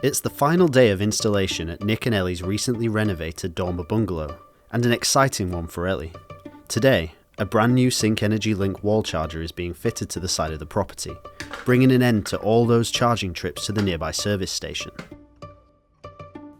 It's the final day of installation at Nick and Ellie's recently renovated dormer bungalow, and an exciting one for Ellie. Today, a brand new Sync Energy Link wall charger is being fitted to the side of the property, bringing an end to all those charging trips to the nearby service station.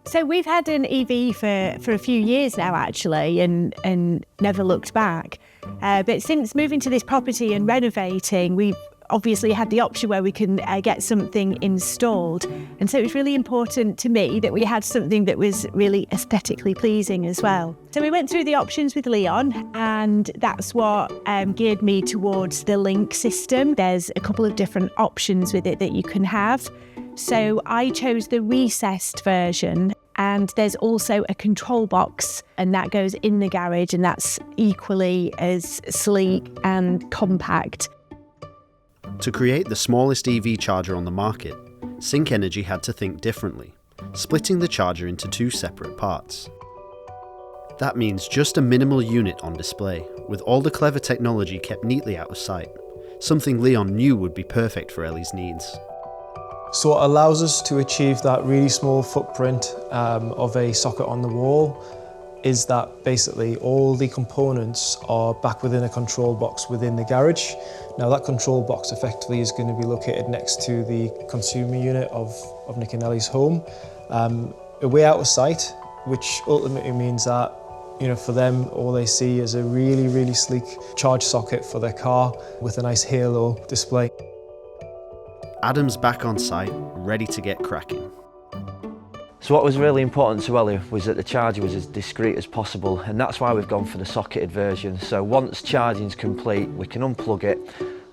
So we've had an EV for a few years now, actually, and never looked back. But since moving to this property and renovating, we've obviously had the option where we can get something installed. And so it was really important to me that we had something that was really aesthetically pleasing as well. So we went through the options with Leon, and that's what geared me towards the Link system. There's a couple of different options with it that you can have. So I chose the recessed version, and there's also a control box, and that goes in the garage, and that's equally as sleek and compact. To create the smallest EV charger on the market, Sync Energy had to think differently, splitting the charger into two separate parts. That means just a minimal unit on display, with all the clever technology kept neatly out of sight, something Leon knew would be perfect for Ellie's needs. So it allows us to achieve that really small footprint of a socket on the wall, is that basically all the components are back within a control box within the garage. Now that control box effectively is going to be located next to the consumer unit of Nick and Ellie's home, away out of sight, which ultimately means that, you know, for them, all they see is a really, really sleek charge socket for their car with a nice halo display. Adam's back on site, ready to get cracking. So what was really important to Ellie was that the charger was as discreet as possible, and that's why we've gone for the socketed version. So once charging's complete, we can unplug it,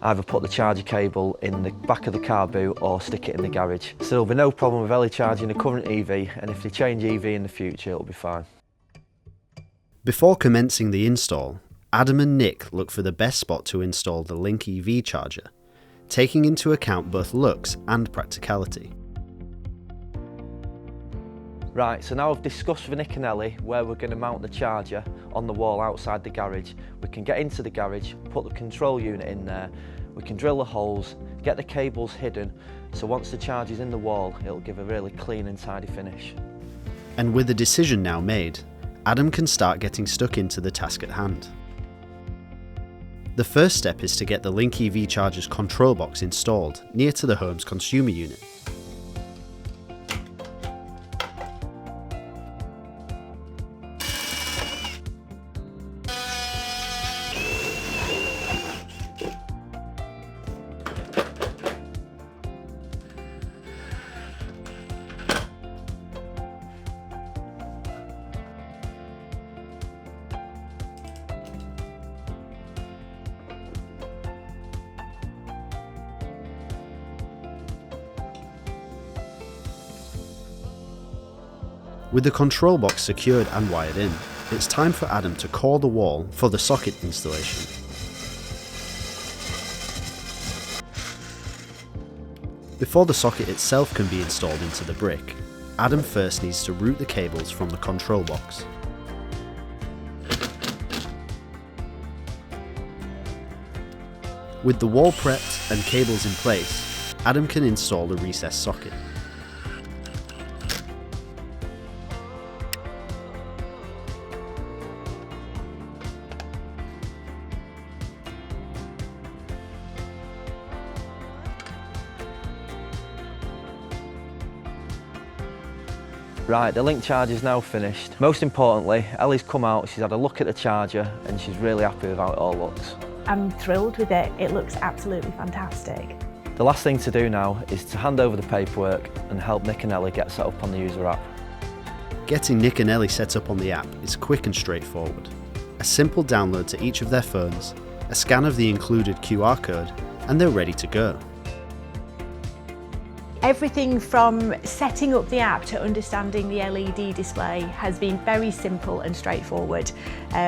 either put the charger cable in the back of the car boot or stick it in the garage. So there'll be no problem with Ellie charging the current EV, and if they change EV in the future, it'll be fine. Before commencing the install, Adam and Nick look for the best spot to install the Link EV charger, taking into account both looks and practicality. Right, so now I've discussed with Nick and Ellie where we're going to mount the charger on the wall outside the garage. We can get into the garage, put the control unit in there, we can drill the holes, get the cables hidden, so once the charger's in the wall, it'll give a really clean and tidy finish. And with the decision now made, Adam can start getting stuck into the task at hand. The first step is to get the Link EV charger's control box installed near to the home's consumer unit. With the control box secured and wired in, it's time for Adam to core the wall for the socket installation. Before the socket itself can be installed into the brick, Adam first needs to route the cables from the control box. With the wall prepped and cables in place, Adam can install the recessed socket. Right, the Link charger's now finished. Most importantly, Ellie's come out, she's had a look at the charger and she's really happy with how it all looks. I'm thrilled with it. It looks absolutely fantastic. The last thing to do now is to hand over the paperwork and help Nick and Ellie get set up on the user app. Getting Nick and Ellie set up on the app is quick and straightforward. A simple download to each of their phones, a scan of the included QR code, and they're ready to go. Everything from setting up the app to understanding the LED display has been very simple and straightforward,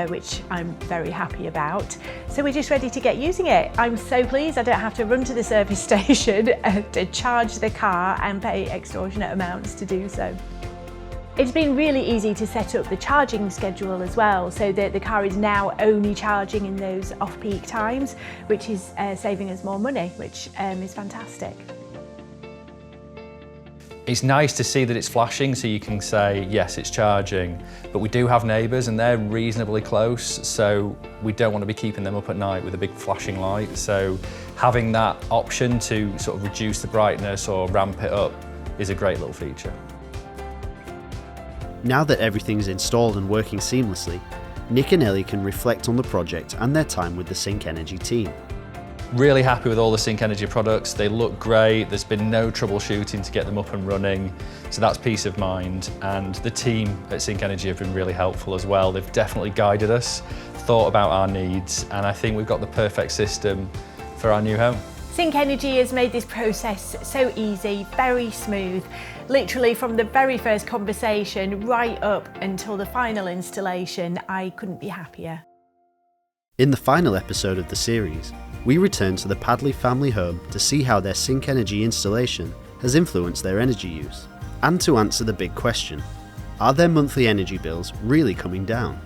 which I'm very happy about. So we're just ready to get using it. I'm so pleased I don't have to run to the service station to charge the car and pay extortionate amounts to do so. It's been really easy to set up the charging schedule as well, so that the car is now only charging in those off-peak times, which is saving us more money, which is fantastic. It's nice to see that it's flashing so you can say, yes, it's charging, but we do have neighbours and they're reasonably close, so we don't want to be keeping them up at night with a big flashing light. So having that option to sort of reduce the brightness or ramp it up is a great little feature. Now that everything's installed and working seamlessly, Nick and Ellie can reflect on the project and their time with the Sync Energy team. Really happy with all the Sync Energy products. They look great. There's been no troubleshooting to get them up and running. So that's peace of mind. And the team at Sync Energy have been really helpful as well. They've definitely guided us, thought about our needs, and I think we've got the perfect system for our new home. Sync Energy has made this process so easy, very smooth, literally from the very first conversation right up until the final installation. I couldn't be happier. In the final episode of the series, we return to the Padley family home to see how their Sync Energy installation has influenced their energy use, and to answer the big question, are their monthly energy bills really coming down?